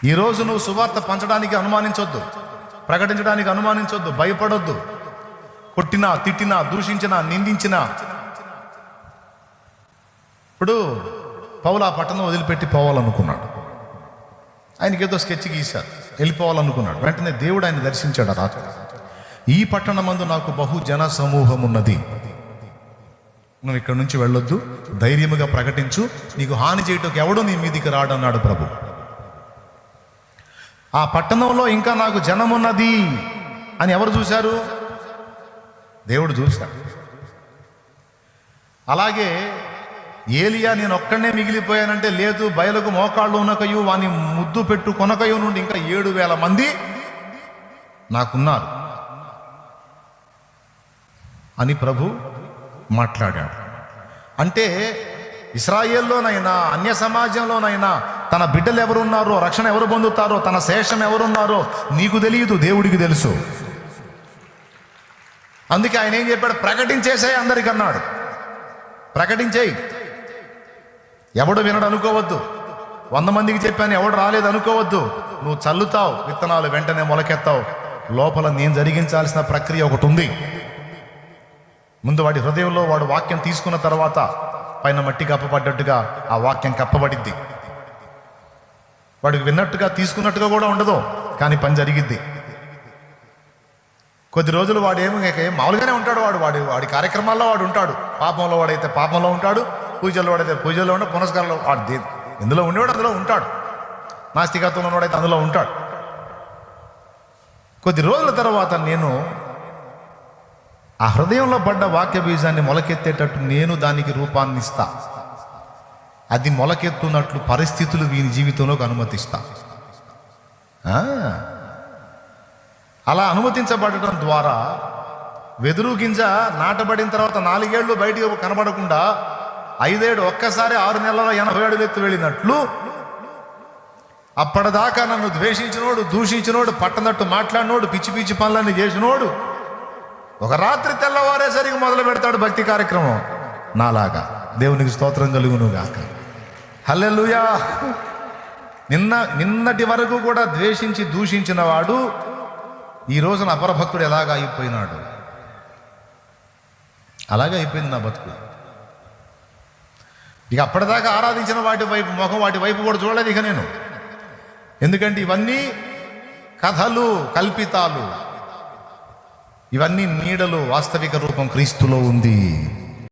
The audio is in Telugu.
ఈరోజు నువ్వు సువార్త పంచడానికి అనుమానించొద్దు, ప్రకటించడానికి అనుమానించొద్దు, భయపడొద్దు. కొట్టినా, తిట్టినా, దూషించినా, నిందించినా. ఇప్పుడు పౌలు ఆ పట్టణం వదిలిపెట్టి పోవాలనుకున్నాడు. ఆయనకి ఏదో స్కెచ్ గీశారు, వెళ్ళిపోవాలనుకున్నాడు. వెంటనే దేవుడు ఆయన దర్శించాడు. రాజు, ఈ పట్టణమందు నాకు బహు జన సమూహం ఉన్నది, నువ్వు ఇక్కడి నుంచి వెళ్ళొద్దు, ధైర్యముగా ప్రకటించు, నీకు హాని చేయటం ఎవడు నీ మీదికి రాడన్నాడు ప్రభు. ఆ పట్టణంలో ఇంకా నాకు జనం ఉన్నది అని ఎవరు చూశారు? దేవుడు చూశాడు. అలాగే ఏలియా నేను ఒక్కడనే మిగిలిపోయానంటే, లేదు, బయలుకు మోకాళ్ళు ఉనకయు వాని ముద్దు పెట్టు కొనకయు నుండి ఇంకా 7,000 మంది నాకున్నారు అని ప్రభు మాట్లాడాడు. అంటే ఇశ్రాయేల్లోనైనా అన్య సమాజంలోనైనా తన బిడ్డలు ఎవరున్నారో, రక్షణ ఎవరు పొందుతారో, తన శేషం ఎవరున్నారో నీకు తెలియదు, దేవుడికి తెలుసు. అందుకే ఆయన ఏం చెప్పాడు? ప్రకటించేసాయి అందరికి అన్నాడు. ప్రకటించేయి. ఎవడు వినడు అనుకోవద్దు. 100 మందికి చెప్పాను, ఎవడు రాలేదు అనుకోవద్దు. నువ్వు చల్లుతావు విత్తనాలు, వెంటనే మొలకెత్తావు. లోపల నేను జరిగించాల్సిన ప్రక్రియ ఒకటి ఉంది. ముందు వాడి హృదయంలో వాడు వాక్యం తీసుకున్న తర్వాత పైన మట్టి కప్పబడ్డట్టుగా ఆ వాక్యం కప్పబడిద్ది. వాడికి విన్నట్టుగా తీసుకున్నట్టుగా కూడా ఉండదు, కానీ పని జరిగిద్ది. కొద్ది రోజులు వాడు మామూలుగానే ఉంటాడు. వాడి కార్యక్రమాల్లో వాడు ఉంటాడు. పాపంలో వాడైతే పాపంలో ఉంటాడు, పూజల్లో వాడైతే పూజల్లో ఉంటాడు, పునస్కారంలో వాడు ఎందులో ఉండేవాడు అందులో ఉంటాడు, నాస్తికత్వంలో ఉన్నవాడైతే అందులో ఉంటాడు. కొద్ది రోజుల తర్వాత నేను ఆ హృదయంలో పడ్డ వాక్య బీజాన్ని మొలకెత్తేటట్టు నేను దానికి రూపాన్ని ఇస్తా. అది మొలకెత్తున్నట్లు పరిస్థితులు వీని జీవితంలోకి అనుమతిస్తా. అలా అనుమతించబడటం ద్వారా వెదురు గింజ నాటబడిన తర్వాత 4 ఏళ్ళు బయటికి కనబడకుండా 5 ఏళ్ళు ఒక్కసారి 6 నెలల 80 అడుగులు ఎత్తు వెళ్ళినట్లు అప్పటిదాకా నన్ను ద్వేషించినోడు, దూషించినోడు, పట్టనట్టు మాట్లాడినోడు, పిచ్చి పిచ్చి పనులన్నీ చేసినోడు ఒక రాత్రి తెల్లవారేసరికి మొదలు పెడతాడు భక్తి కార్యక్రమం నాలాగా. దేవునికి స్తోత్రం కలుగునుగాక. హల్లెలూయా. నిన్నటి వరకు కూడా ద్వేషించి దూషించిన వాడు ఈ రోజున అపరభక్తుడు ఎలాగా అయిపోయినాడు? అలాగే అయిపోయింది నా బతుకు. ఇక అప్పటిదాకా ఆరాధించిన వాటి వైపు ముఖం, వాటి వైపు కూడా చూడలేదు ఇక నేను. ఎందుకంటే ఇవన్నీ కథలు, కల్పితాలు. ఇవన్నీ నీడలు, వాస్తవిక రూపం క్రీస్తులో ఉంది.